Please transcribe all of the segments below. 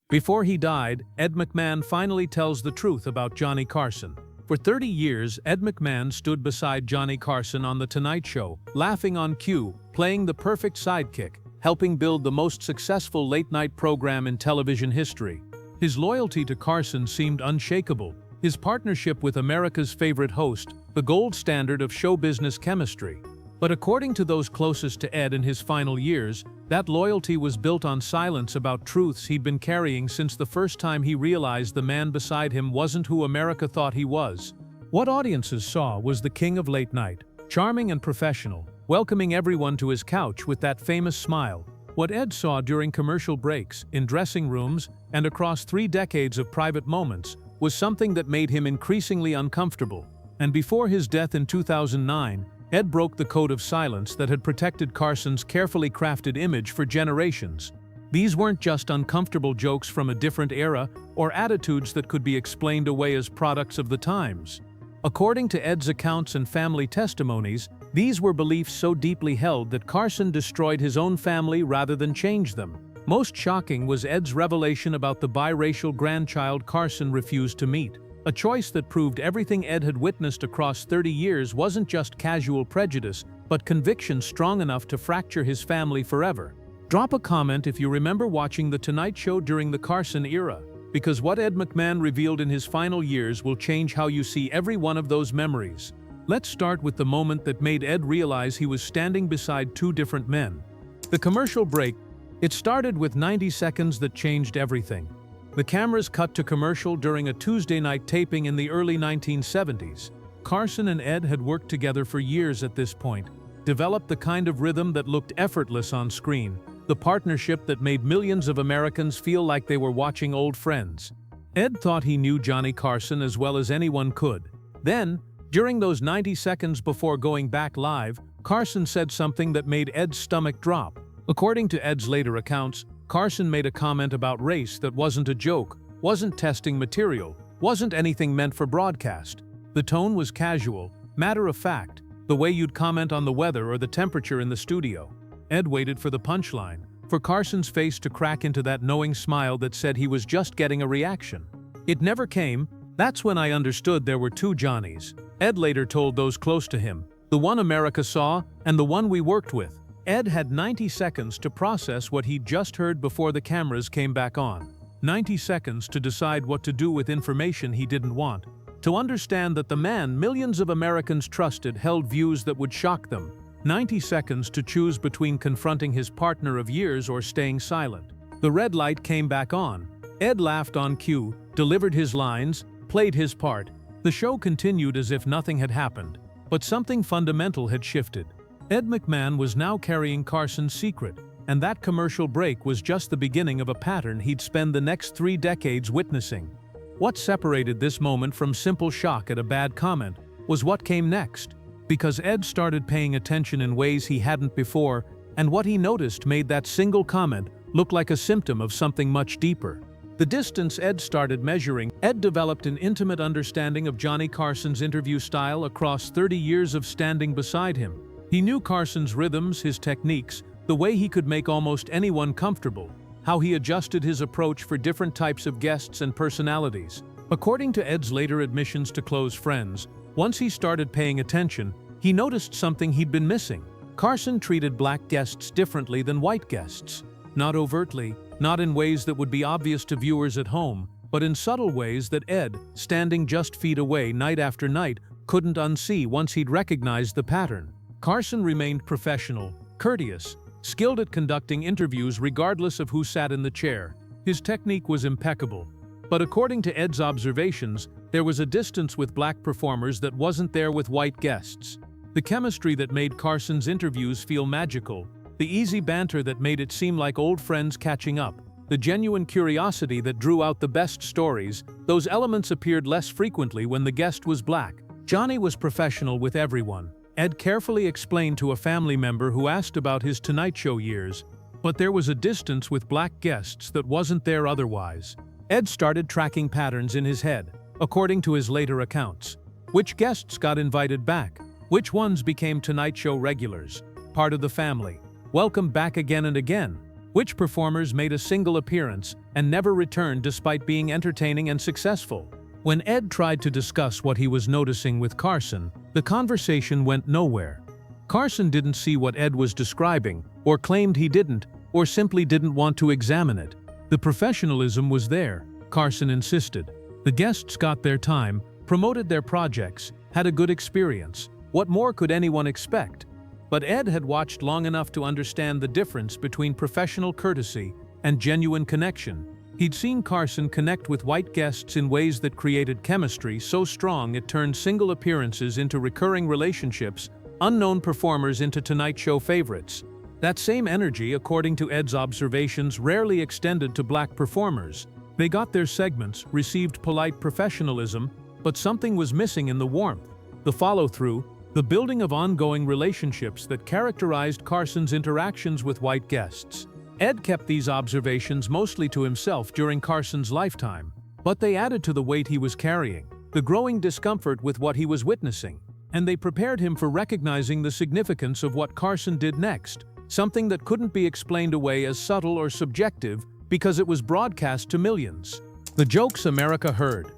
Before he died, Ed McMahon finally tells the truth about Johnny Carson. For 30 years, Ed McMahon stood beside Johnny Carson on The Tonight Show, laughing on cue, playing the perfect sidekick, helping build the most successful late-night program in television history. His loyalty to Carson seemed unshakable. His partnership with America's favorite host, the gold standard of show business chemistry. But according to those closest to Ed in his final years, that loyalty was built on silence about truths he'd been carrying since the first time he realized the man beside him wasn't who America thought he was. What audiences saw was the king of late night, charming and professional, welcoming everyone to his couch with that famous smile. What Ed saw during commercial breaks, in dressing rooms, and across 3 decades of private moments was something that made him increasingly uncomfortable. And before his death in 2009, Ed broke the code of silence that had protected Carson's carefully crafted image for generations. These weren't just uncomfortable jokes from a different era or attitudes that could be explained away as products of the times. According to Ed's accounts and family testimonies, these were beliefs so deeply held that Carson destroyed his own family rather than change them. Most shocking was Ed's revelation about the biracial grandchild Carson refused to meet. A choice that proved everything Ed had witnessed across 30 years wasn't just casual prejudice, but conviction strong enough to fracture his family forever. Drop a comment if you remember watching The Tonight Show during the Carson era, because what Ed McMahon revealed in his final years will change how you see every one of those memories. Let's start with the moment that made Ed realize he was standing beside 2 different men. The commercial break. It started with 90 seconds that changed everything. The cameras cut to commercial during a Tuesday night taping in the early 1970s. Carson and Ed had worked together for years at this point, developed the kind of rhythm that looked effortless on screen, the partnership that made millions of Americans feel like they were watching old friends. Ed thought he knew Johnny Carson as well as anyone could. Then, during those 90 seconds before going back live, Carson said something that made Ed's stomach drop. According to Ed's later accounts, Carson made a comment about race that wasn't a joke, wasn't testing material, wasn't anything meant for broadcast. The tone was casual, matter of fact, the way you'd comment on the weather or the temperature in the studio. Ed waited for the punchline, for Carson's face to crack into that knowing smile that said he was just getting a reaction. It never came. That's when I understood there were 2 Johnnies. Ed later told those close to him, the one America saw and the one we worked with. Ed had 90 seconds to process what he'd just heard before the cameras came back on. 90 seconds to decide what to do with information he didn't want. To understand that the man millions of Americans trusted held views that would shock them. 90 seconds to choose between confronting his partner of years or staying silent. The red light came back on. Ed laughed on cue, delivered his lines, played his part. The show continued as if nothing had happened. But something fundamental had shifted. Ed McMahon was now carrying Carson's secret, and that commercial break was just the beginning of a pattern he'd spend the next 3 decades witnessing. What separated this moment from simple shock at a bad comment was what came next, because Ed started paying attention in ways he hadn't before, and what he noticed made that single comment look like a symptom of something much deeper. The distance Ed started measuring. Ed developed an intimate understanding of Johnny Carson's interview style across 30 years of standing beside him. He knew Carson's rhythms, his techniques, the way he could make almost anyone comfortable, how he adjusted his approach for different types of guests and personalities. According to Ed's later admissions to close friends, once he started paying attention, he noticed something he'd been missing. Carson treated black guests differently than white guests. Not overtly, not in ways that would be obvious to viewers at home, but in subtle ways that Ed, standing just feet away night after night, couldn't unsee once he'd recognized the pattern. Carson remained professional, courteous, skilled at conducting interviews regardless of who sat in the chair. His technique was impeccable. But according to Ed's observations, there was a distance with black performers that wasn't there with white guests. The chemistry that made Carson's interviews feel magical, the easy banter that made it seem like old friends catching up, the genuine curiosity that drew out the best stories, those elements appeared less frequently when the guest was black. Johnny was professional with everyone. Ed carefully explained to a family member who asked about his Tonight Show years, but there was a distance with black guests that wasn't there otherwise. Ed started tracking patterns in his head, according to his later accounts. Which guests got invited back? Which ones became Tonight Show regulars, part of the family, welcomed back again and again? Which performers made a single appearance and never returned despite being entertaining and successful? When Ed tried to discuss what he was noticing with Carson, the conversation went nowhere. Carson didn't see what Ed was describing, or claimed he didn't, or simply didn't want to examine it. The professionalism was there, Carson insisted. The guests got their time, promoted their projects, had a good experience. What more could anyone expect? But Ed had watched long enough to understand the difference between professional courtesy and genuine connection. He'd seen Carson connect with white guests in ways that created chemistry so strong it turned single appearances into recurring relationships, unknown performers into Tonight Show favorites. That same energy, according to Ed's observations, rarely extended to black performers. They got their segments, received polite professionalism, but something was missing in the warmth, the follow-through, the building of ongoing relationships that characterized Carson's interactions with white guests. Ed kept these observations mostly to himself during Carson's lifetime, but they added to the weight he was carrying, the growing discomfort with what he was witnessing, and they prepared him for recognizing the significance of what Carson did next, something that couldn't be explained away as subtle or subjective because it was broadcast to millions. The jokes America heard.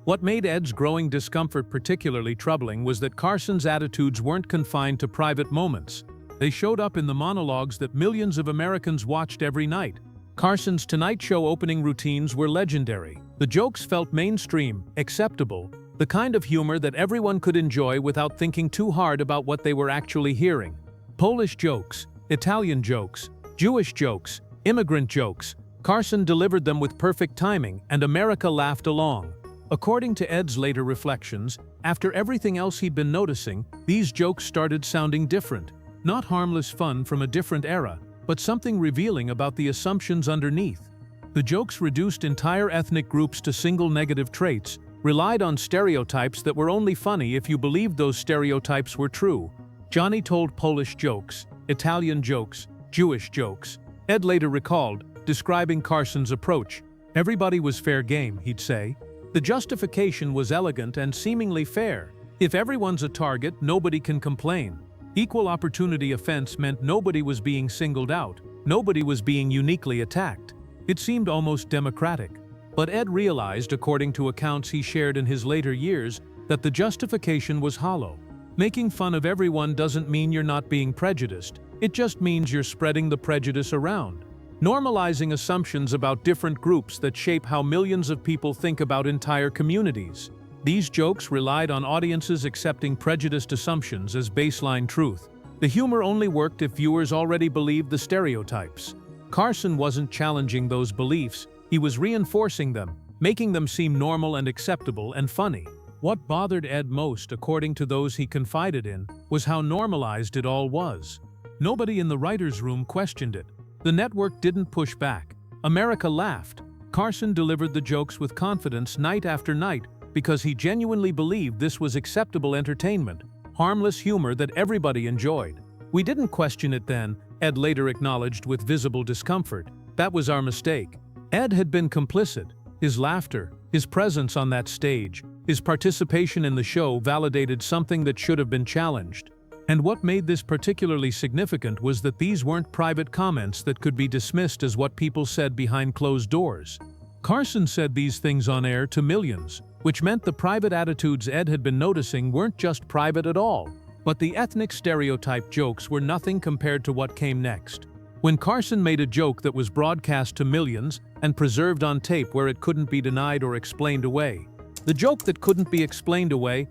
What made Ed's growing discomfort particularly troubling was that Carson's attitudes weren't confined to private moments. They showed up in the monologues that millions of Americans watched every night. Carson's Tonight Show opening routines were legendary. The jokes felt mainstream, acceptable, the kind of humor that everyone could enjoy without thinking too hard about what they were actually hearing. Polish jokes, Italian jokes, Jewish jokes, immigrant jokes. Carson delivered them with perfect timing, and America laughed along. According to Ed's later reflections, after everything else he'd been noticing, these jokes started sounding different. Not harmless fun from a different era, but something revealing about the assumptions underneath. The jokes reduced entire ethnic groups to single negative traits, relied on stereotypes that were only funny if you believed those stereotypes were true. Johnny told Polish jokes, Italian jokes, Jewish jokes. Ed later recalled, describing Carson's approach. Everybody was fair game, he'd say. The justification was elegant and seemingly fair. If everyone's a target, nobody can complain. Equal opportunity offense meant nobody was being singled out, nobody was being uniquely attacked. It seemed almost democratic. But Ed realized, according to accounts he shared in his later years, that the justification was hollow. Making fun of everyone doesn't mean you're not being prejudiced, it just means you're spreading the prejudice around. Normalizing assumptions about different groups that shape how millions of people think about entire communities. These jokes relied on audiences accepting prejudiced assumptions as baseline truth. The humor only worked if viewers already believed the stereotypes. Carson wasn't challenging those beliefs, he was reinforcing them, making them seem normal and acceptable and funny. What bothered Ed most, according to those he confided in, was how normalized it all was. Nobody in the writer's room questioned it. The network didn't push back. America laughed. Carson delivered the jokes with confidence night after night because he genuinely believed this was acceptable entertainment, harmless humor that everybody enjoyed. We didn't question it then, Ed later acknowledged with visible discomfort. That was our mistake. Ed had been complicit. His laughter, his presence on that stage, his participation in the show validated something that should have been challenged. And what made this particularly significant was that these weren't private comments that could be dismissed as what people said behind closed doors. Carson said these things on air to millions, which meant the private attitudes Ed had been noticing weren't just private at all. But the ethnic stereotype jokes were nothing compared to what came next. When Carson made a joke that was broadcast to millions and preserved on tape where it couldn't be denied or explained away. The joke that couldn't be explained away?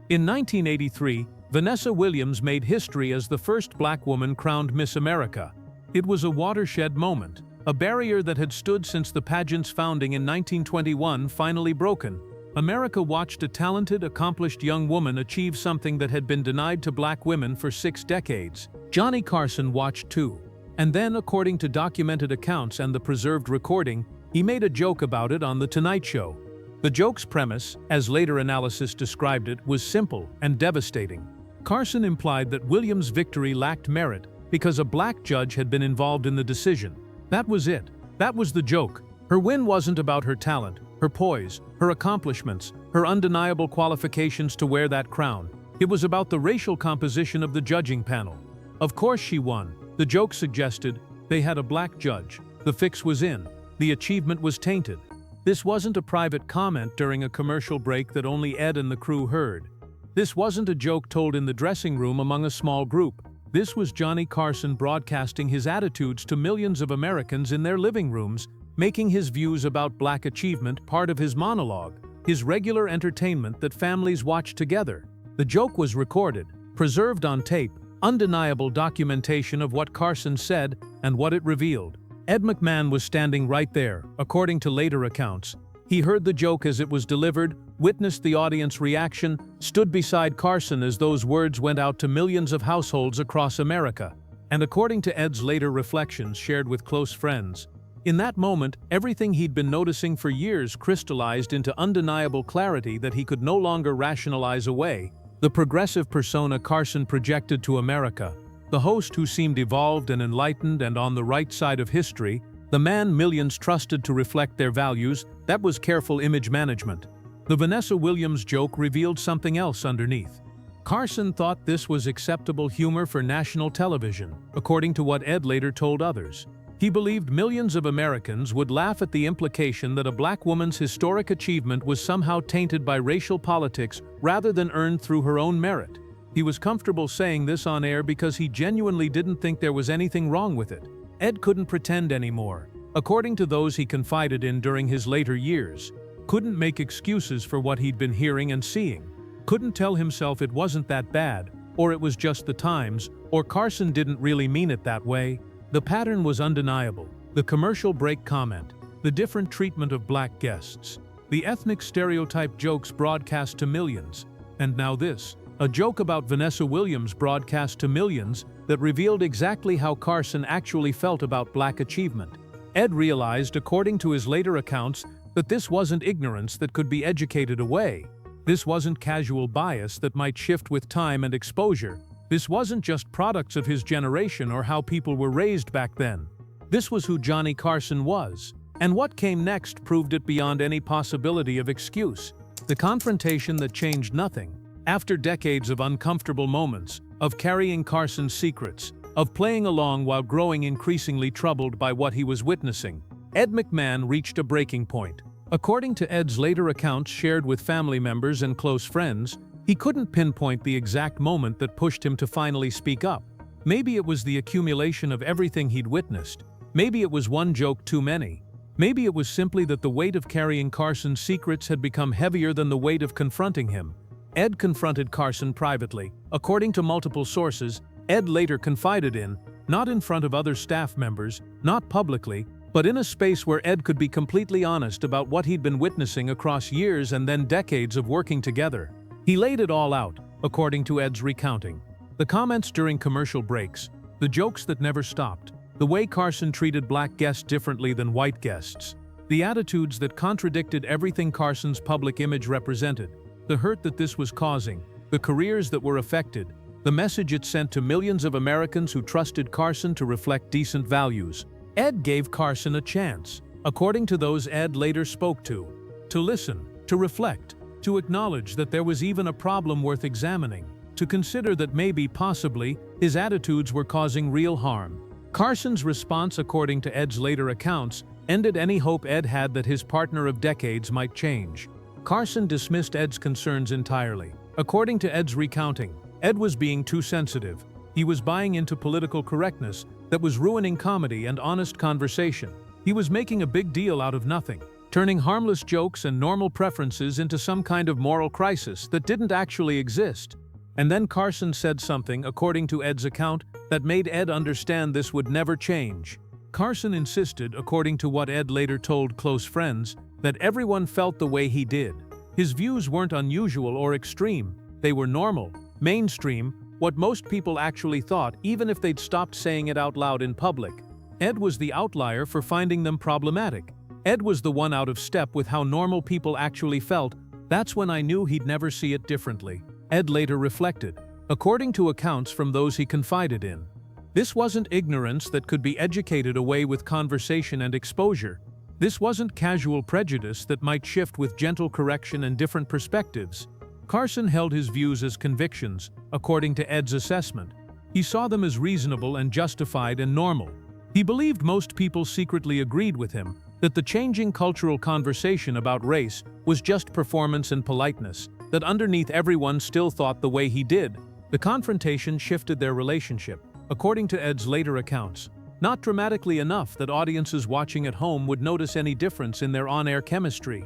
In 1983, Vanessa Williams made history as the first black woman crowned Miss America. It was a watershed moment, a barrier that had stood since the pageant's founding in 1921 finally broken. America watched a talented, accomplished young woman achieve something that had been denied to black women for 6 decades. Johnny Carson watched too. And then, according to documented accounts and the preserved recording, he made a joke about it on The Tonight Show. The joke's premise, as later analysis described it, was simple and devastating. Carson implied that Williams' victory lacked merit because a black judge had been involved in the decision. That was it. That was the joke. Her win wasn't about her talent, her poise, her accomplishments, her undeniable qualifications to wear that crown. It was about the racial composition of the judging panel. Of course she won, the joke suggested. They had a black judge. The fix was in. The achievement was tainted. This wasn't a private comment during a commercial break that only Ed and the crew heard. This wasn't a joke told in the dressing room among a small group. This was Johnny Carson broadcasting his attitudes to millions of Americans in their living rooms, making his views about black achievement part of his monologue, his regular entertainment that families watched together. The joke was recorded, preserved on tape, undeniable documentation of what Carson said and what it revealed. Ed McMahon was standing right there, according to later accounts. He heard the joke as it was delivered, witnessed the audience reaction, stood beside Carson as those words went out to millions of households across America. And according to Ed's later reflections shared with close friends, in that moment, everything he'd been noticing for years crystallized into undeniable clarity that he could no longer rationalize away. The progressive persona Carson projected to America, the host who seemed evolved and enlightened and on the right side of history, the man millions trusted to reflect their values, that was careful image management. The Vanessa Williams joke revealed something else underneath. Carson thought this was acceptable humor for national television, according to what Ed later told others. He believed millions of Americans would laugh at the implication that a black woman's historic achievement was somehow tainted by racial politics rather than earned through her own merit. He was comfortable saying this on air because he genuinely didn't think there was anything wrong with it. Ed couldn't pretend anymore. According to those he confided in during his later years, couldn't make excuses for what he'd been hearing and seeing. Couldn't tell himself it wasn't that bad, or it was just the times, or Carson didn't really mean it that way. The pattern was undeniable. The commercial break comment, the different treatment of black guests, the ethnic stereotype jokes broadcast to millions, and now this, a joke about Vanessa Williams broadcast to millions that revealed exactly how Carson actually felt about black achievement. Ed realized, according to his later accounts, that this wasn't ignorance that could be educated away. This wasn't casual bias that might shift with time and exposure. This wasn't just products of his generation or how people were raised back then. This was who Johnny Carson was. And what came next proved it beyond any possibility of excuse. The confrontation that changed nothing. After decades of uncomfortable moments, of carrying Carson's secrets, of playing along while growing increasingly troubled by what he was witnessing, Ed McMahon reached a breaking point. According to Ed's later accounts shared with family members and close friends, he couldn't pinpoint the exact moment that pushed him to finally speak up. Maybe it was the accumulation of everything he'd witnessed. Maybe it was one joke too many. Maybe it was simply that the weight of carrying Carson's secrets had become heavier than the weight of confronting him. Ed confronted Carson privately. According to multiple sources, Ed later confided in, not in front of other staff members, not publicly, but in a space where Ed could be completely honest about what he'd been witnessing across years and then decades of working together. He laid it all out, according to Ed's recounting. The comments during commercial breaks, the jokes that never stopped, the way Carson treated black guests differently than white guests, the attitudes that contradicted everything Carson's public image represented, the hurt that this was causing, the careers that were affected, the message it sent to millions of Americans who trusted Carson to reflect decent values. Ed gave Carson a chance, according to those Ed later spoke to listen, to reflect, to acknowledge that there was even a problem worth examining, to consider that maybe, possibly, his attitudes were causing real harm. Carson's response, according to Ed's later accounts, ended any hope Ed had that his partner of decades might change. Carson dismissed Ed's concerns entirely. According to Ed's recounting, Ed was being too sensitive. He was buying into political correctness that was ruining comedy and honest conversation. He was making a big deal out of nothing, turning harmless jokes and normal preferences into some kind of moral crisis that didn't actually exist. And then Carson said something, according to Ed's account, that made Ed understand this would never change. Carson insisted, according to what Ed later told close friends, that everyone felt the way he did. His views weren't unusual or extreme. They were normal, mainstream, what most people actually thought, even if they'd stopped saying it out loud in public. Ed was the outlier for finding them problematic. Ed was the one out of step with how normal people actually felt. That's when I knew he'd never see it differently. Ed later reflected, according to accounts from those he confided in. This wasn't ignorance that could be educated away with conversation and exposure. This wasn't casual prejudice that might shift with gentle correction and different perspectives. Carson held his views as convictions, according to Ed's assessment. He saw them as reasonable and justified and normal. He believed most people secretly agreed with him that the changing cultural conversation about race was just performance and politeness, that underneath everyone still thought the way he did. The confrontation shifted their relationship, according to Ed's later accounts, not dramatically enough that audiences watching at home would notice any difference in their on-air chemistry.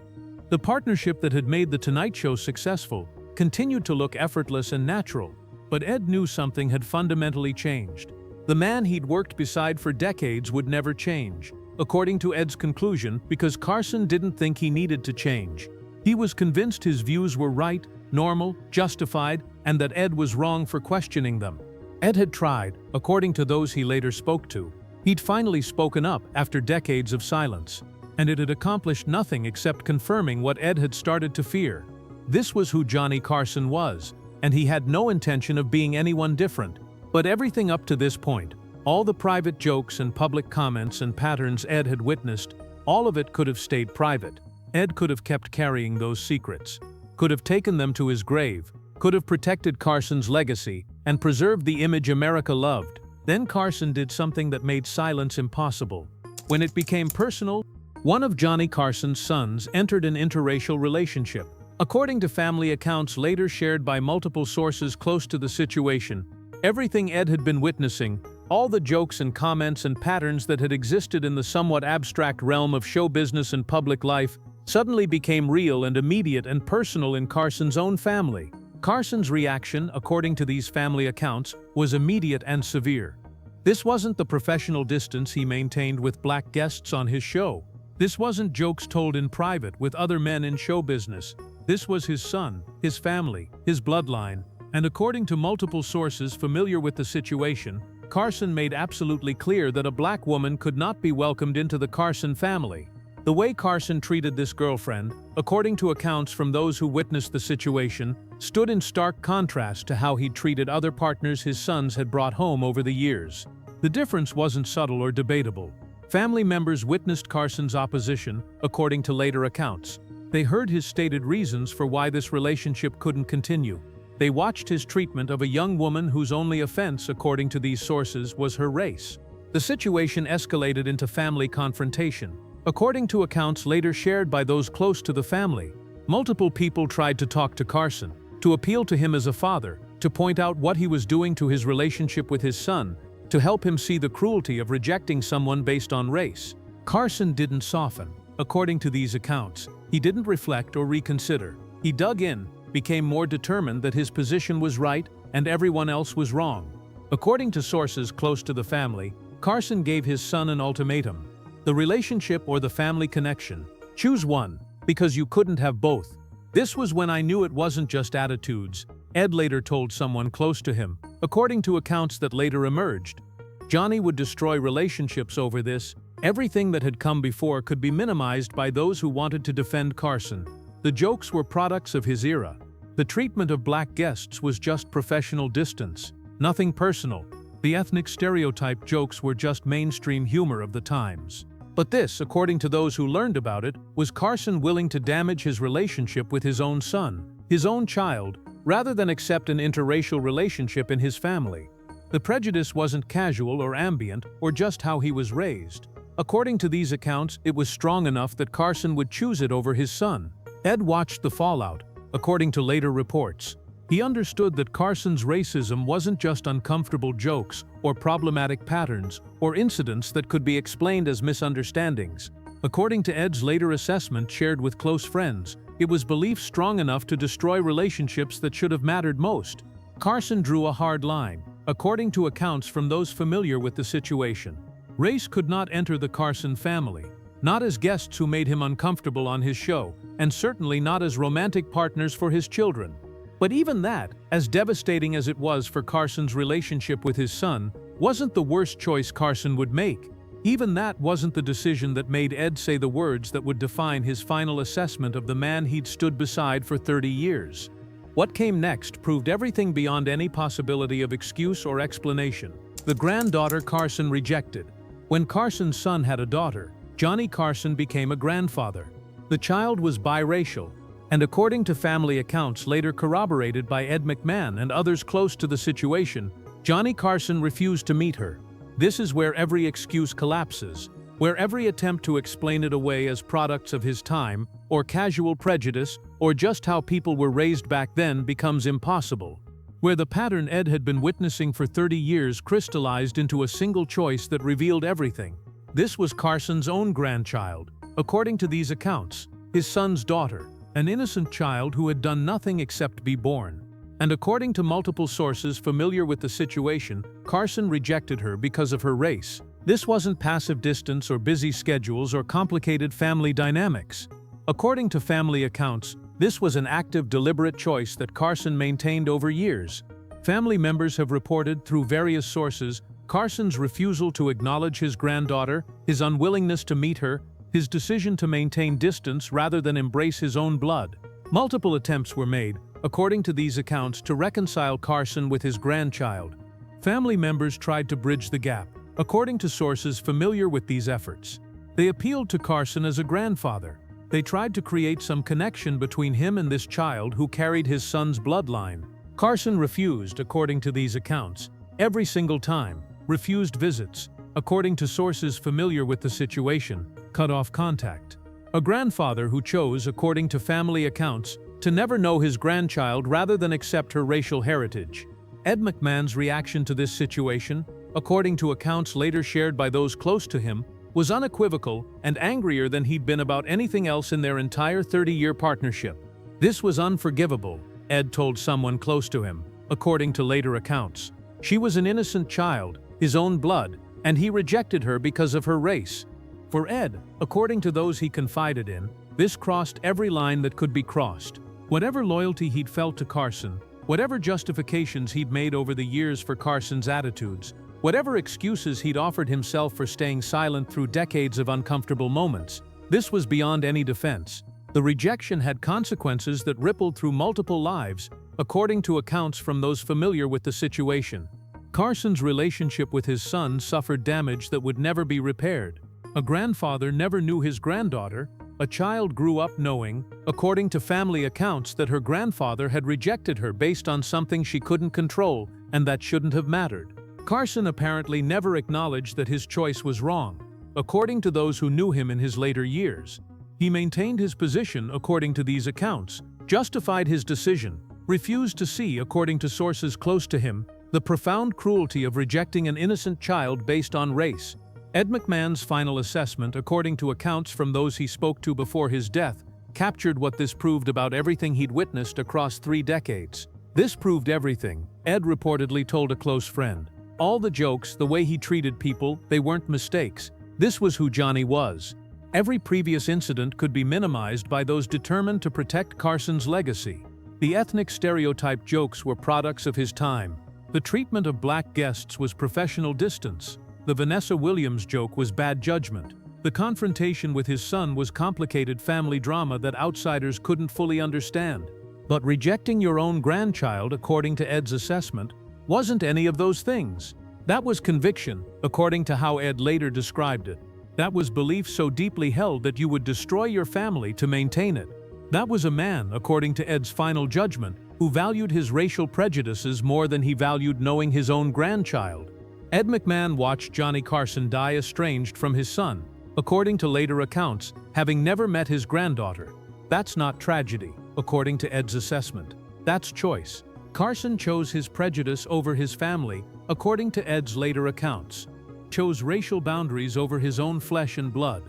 The partnership that had made The Tonight Show successful continued to look effortless and natural, but Ed knew something had fundamentally changed. The man he'd worked beside for decades would never change, according to Ed's conclusion, because Carson didn't think he needed to change. He was convinced his views were right, normal, justified, and that Ed was wrong for questioning them. Ed had tried, according to those he later spoke to. He'd finally spoken up after decades of silence, and it had accomplished nothing except confirming what Ed had started to fear. This was who Johnny Carson was, and he had no intention of being anyone different. But everything up to this point, all the private jokes and public comments and patterns Ed had witnessed, all of it could have stayed private. Ed could have kept carrying those secrets, could have taken them to his grave, could have protected Carson's legacy and preserved the image America loved. Then Carson did something that made silence impossible. When it became personal, one of Johnny Carson's sons entered an interracial relationship. According to family accounts later shared by multiple sources close to the situation, everything Ed had been witnessing, all the jokes and comments and patterns that had existed in the somewhat abstract realm of show business and public life, suddenly became real and immediate and personal in Carson's own family. Carson's reaction, according to these family accounts, was immediate and severe. This wasn't the professional distance he maintained with black guests on his show. This wasn't jokes told in private with other men in show business. This was his son, his family, his bloodline, and according to multiple sources familiar with the situation, Carson made absolutely clear that a black woman could not be welcomed into the Carson family. The way Carson treated this girlfriend, according to accounts from those who witnessed the situation, stood in stark contrast to how he'd treated other partners his sons had brought home over the years. The difference wasn't subtle or debatable. Family members witnessed Carson's opposition, according to later accounts. They heard his stated reasons for why this relationship couldn't continue. They watched his treatment of a young woman whose only offense, according to these sources, was her race. The situation escalated into family confrontation. According to accounts later shared by those close to the family, multiple people tried to talk to Carson, to appeal to him as a father, to point out what he was doing to his relationship with his son, to help him see the cruelty of rejecting someone based on race. Carson didn't soften. According to these accounts, he didn't reflect or reconsider. He dug in, became more determined that his position was right and everyone else was wrong. According to sources close to the family, Carson gave his son an ultimatum: the relationship or the family connection. Choose one, because you couldn't have both. This was when I knew it wasn't just attitudes, Ed later told someone close to him. According to accounts that later emerged, Johnny would destroy relationships over this. Everything that had come before could be minimized by those who wanted to defend Carson. The jokes were products of his era. The treatment of black guests was just professional distance, nothing personal. The ethnic stereotype jokes were just mainstream humor of the times. But this, according to those who learned about it, was Carson willing to damage his relationship with his own son, his own child, rather than accept an interracial relationship in his family. The prejudice wasn't casual or ambient or just how he was raised. According to these accounts, it was strong enough that Carson would choose it over his son. Ed watched the fallout. According to later reports, he understood that Carson's racism wasn't just uncomfortable jokes or problematic patterns or incidents that could be explained as misunderstandings. According to Ed's later assessment shared with close friends, it was belief strong enough to destroy relationships that should have mattered most. Carson drew a hard line. According to accounts from those familiar with the situation, race could not enter the Carson family, not as guests who made him uncomfortable on his show, and certainly not as romantic partners for his children. But even that, as devastating as it was for Carson's relationship with his son, wasn't the worst choice Carson would make. Even that wasn't the decision that made Ed say the words that would define his final assessment of the man he'd stood beside for 30 years. What came next proved everything beyond any possibility of excuse or explanation. The granddaughter Carson rejected. When Carson's son had a daughter, Johnny Carson became a grandfather. The child was biracial, and according to family accounts later corroborated by Ed McMahon and others close to the situation, Johnny Carson refused to meet her. This is where every excuse collapses, where every attempt to explain it away as products of his time, or casual prejudice, or just how people were raised back then becomes impossible. Where the pattern Ed had been witnessing for 30 years crystallized into a single choice that revealed everything. This was Carson's own grandchild, according to these accounts, his son's daughter, an innocent child who had done nothing except be born. And according to multiple sources familiar with the situation, Carson rejected her because of her race. This wasn't passive distance or busy schedules or complicated family dynamics. According to family accounts, this was an active, deliberate choice that Carson maintained over years. Family members have reported through various sources Carson's refusal to acknowledge his granddaughter, his unwillingness to meet her, his decision to maintain distance rather than embrace his own blood. Multiple attempts were made, according to these accounts, to reconcile Carson with his grandchild. Family members tried to bridge the gap, according to sources familiar with these efforts. They appealed to Carson as a grandfather. They tried to create some connection between him and this child who carried his son's bloodline. Carson refused, according to these accounts, every single time, refused visits, according to sources familiar with the situation, cut off contact. A grandfather who chose, according to family accounts, to never know his grandchild rather than accept her racial heritage. Ed McMahon's reaction to this situation, according to accounts later shared by those close to him, was unequivocal and angrier than he'd been about anything else in their entire 30-year partnership. This was unforgivable, Ed told someone close to him, according to later accounts. She was an innocent child, his own blood, and he rejected her because of her race. For Ed, according to those he confided in, this crossed every line that could be crossed. Whatever loyalty he'd felt to Carson, whatever justifications he'd made over the years for Carson's attitudes, whatever excuses he'd offered himself for staying silent through decades of uncomfortable moments, this was beyond any defense. The rejection had consequences that rippled through multiple lives, according to accounts from those familiar with the situation. Carson's relationship with his son suffered damage that would never be repaired. A grandfather never knew his granddaughter. A child grew up knowing, according to family accounts, that her grandfather had rejected her based on something she couldn't control and that shouldn't have mattered. Carson apparently never acknowledged that his choice was wrong, according to those who knew him in his later years. He maintained his position according to these accounts, justified his decision, refused to see, according to sources close to him, the profound cruelty of rejecting an innocent child based on race. Ed McMahon's final assessment, according to accounts from those he spoke to before his death, captured what this proved about everything he'd witnessed across 3 decades. This proved everything, Ed reportedly told a close friend. All the jokes, the way he treated people, they weren't mistakes. This was who Johnny was. Every previous incident could be minimized by those determined to protect Carson's legacy. The ethnic stereotype jokes were products of his time. The treatment of black guests was professional distance. The Vanessa Williams joke was bad judgment. The confrontation with his son was complicated family drama that outsiders couldn't fully understand. But rejecting your own grandchild, according to Ed's assessment, wasn't any of those things. That was conviction, according to how Ed later described it. That was belief so deeply held that you would destroy your family to maintain it. That was a man, according to Ed's final judgment, who valued his racial prejudices more than he valued knowing his own grandchild. Ed McMahon watched Johnny Carson die estranged from his son, according to later accounts, having never met his granddaughter. That's not tragedy, according to Ed's assessment. That's choice. Carson chose his prejudice over his family, according to Ed's later accounts. Chose racial boundaries over his own flesh and blood.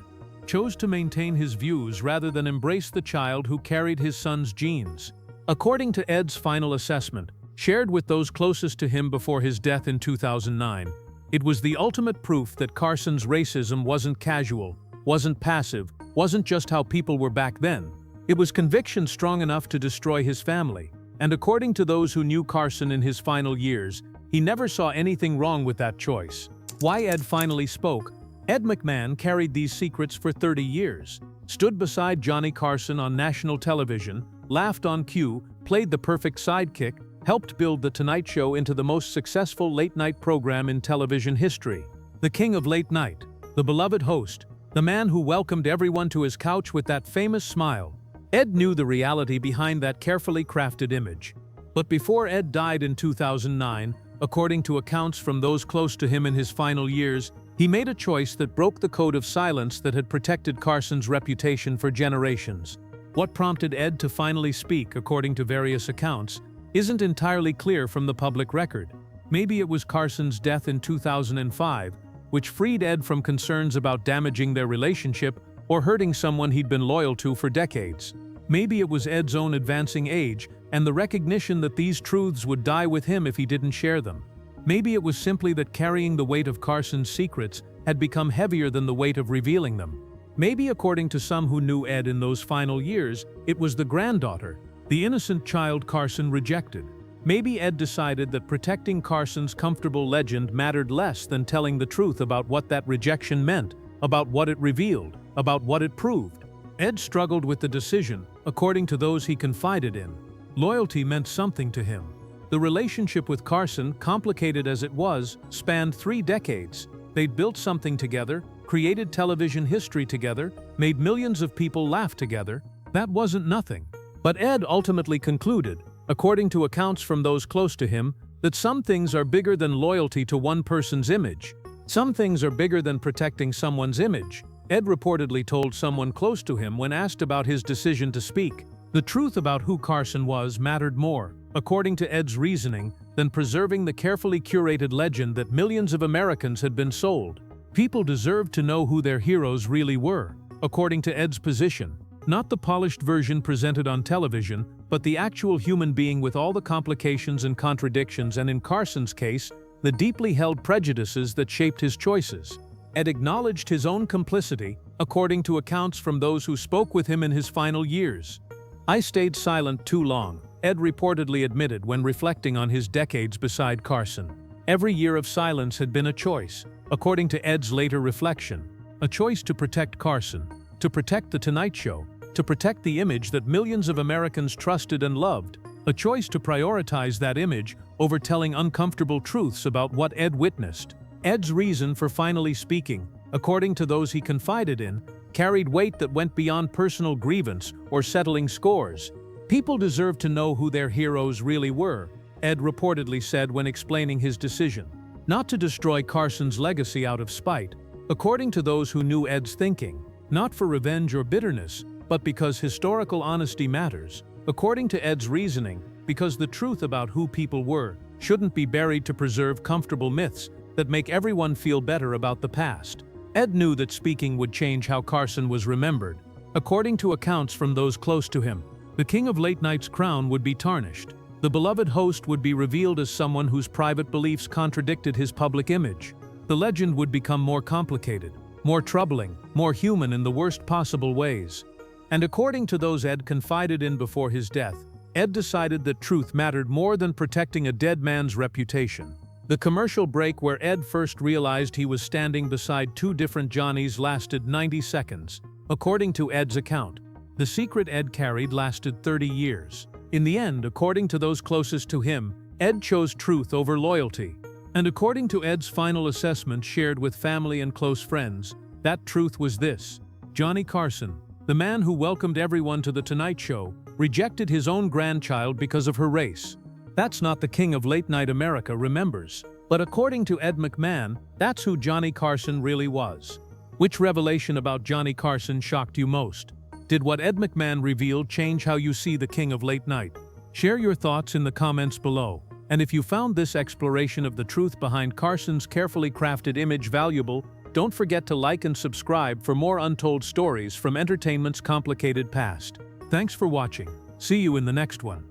Chose to maintain his views rather than embrace the child who carried his son's genes. According to Ed's final assessment, shared with those closest to him before his death in 2009, it was the ultimate proof that Carson's racism wasn't casual, wasn't passive, wasn't just how people were back then. It was conviction strong enough to destroy his family. And according to those who knew Carson in his final years, he never saw anything wrong with that choice. Why Ed finally spoke? Ed McMahon carried these secrets for 30 years, stood beside Johnny Carson on national television, laughed on cue, played the perfect sidekick, helped build The Tonight Show into the most successful late-night program in television history. The king of late night, the beloved host, the man who welcomed everyone to his couch with that famous smile. Ed knew the reality behind that carefully crafted image. But before Ed died in 2009, according to accounts from those close to him in his final years, he made a choice that broke the code of silence that had protected Carson's reputation for generations. What prompted Ed to finally speak, according to various accounts, isn't entirely clear from the public record. Maybe it was Carson's death in 2005, which freed Ed from concerns about damaging their relationship or hurting someone he'd been loyal to for decades. Maybe it was Ed's own advancing age and the recognition that these truths would die with him if he didn't share them. Maybe it was simply that carrying the weight of Carson's secrets had become heavier than the weight of revealing them. Maybe, according to some who knew Ed in those final years, it was the granddaughter, the innocent child Carson rejected. Maybe Ed decided that protecting Carson's comfortable legend mattered less than telling the truth about what that rejection meant, about what it revealed, about what it proved. Ed struggled with the decision, according to those he confided in. Loyalty meant something to him. The relationship with Carson, complicated as it was, spanned 3 decades. They'd built something together, created television history together, made millions of people laugh together. That wasn't nothing. But Ed ultimately concluded, according to accounts from those close to him, that some things are bigger than loyalty to one person's image. Some things are bigger than protecting someone's image, Ed reportedly told someone close to him when asked about his decision to speak. The truth about who Carson was mattered more, according to Ed's reasoning, than preserving the carefully curated legend that millions of Americans had been sold. People deserved to know who their heroes really were, according to Ed's position. Not the polished version presented on television, but the actual human being with all the complications and contradictions, and in Carson's case, the deeply held prejudices that shaped his choices. Ed acknowledged his own complicity, according to accounts from those who spoke with him in his final years. "I stayed silent too long," Ed reportedly admitted when reflecting on his decades beside Carson. Every year of silence had been a choice, according to Ed's later reflection. A choice to protect Carson, to protect The Tonight Show, to protect the image that millions of Americans trusted and loved. A choice to prioritize that image over telling uncomfortable truths about what Ed witnessed. Ed's reason for finally speaking, according to those he confided in, carried weight that went beyond personal grievance or settling scores. People deserve to know who their heroes really were, Ed reportedly said when explaining his decision. Not to destroy Carson's legacy out of spite, according to those who knew Ed's thinking. Not for revenge or bitterness, but because historical honesty matters. According to Ed's reasoning, because the truth about who people were shouldn't be buried to preserve comfortable myths that make everyone feel better about the past. Ed knew that speaking would change how Carson was remembered. According to accounts from those close to him, the king of late night's crown would be tarnished. The beloved host would be revealed as someone whose private beliefs contradicted his public image. The legend would become more complicated, more troubling, more human in the worst possible ways. And according to those Ed confided in before his death, Ed decided that truth mattered more than protecting a dead man's reputation. The commercial break where Ed first realized he was standing beside 2 different Johnnies lasted 90 seconds. According to Ed's account, the secret Ed carried lasted 30 years. In the end, according to those closest to him, Ed chose truth over loyalty. And according to Ed's final assessment shared with family and close friends, that truth was this: Johnny Carson, the man who welcomed everyone to The Tonight Show, rejected his own grandchild because of her race. That's not the king of late-night America remembers. But according to Ed McMahon, that's who Johnny Carson really was. Which revelation about Johnny Carson shocked you most? Did what Ed McMahon revealed change how you see the king of late night? Share your thoughts in the comments below. And if you found this exploration of the truth behind Carson's carefully crafted image valuable, don't forget to like and subscribe for more untold stories from entertainment's complicated past. Thanks for watching. See you in the next one.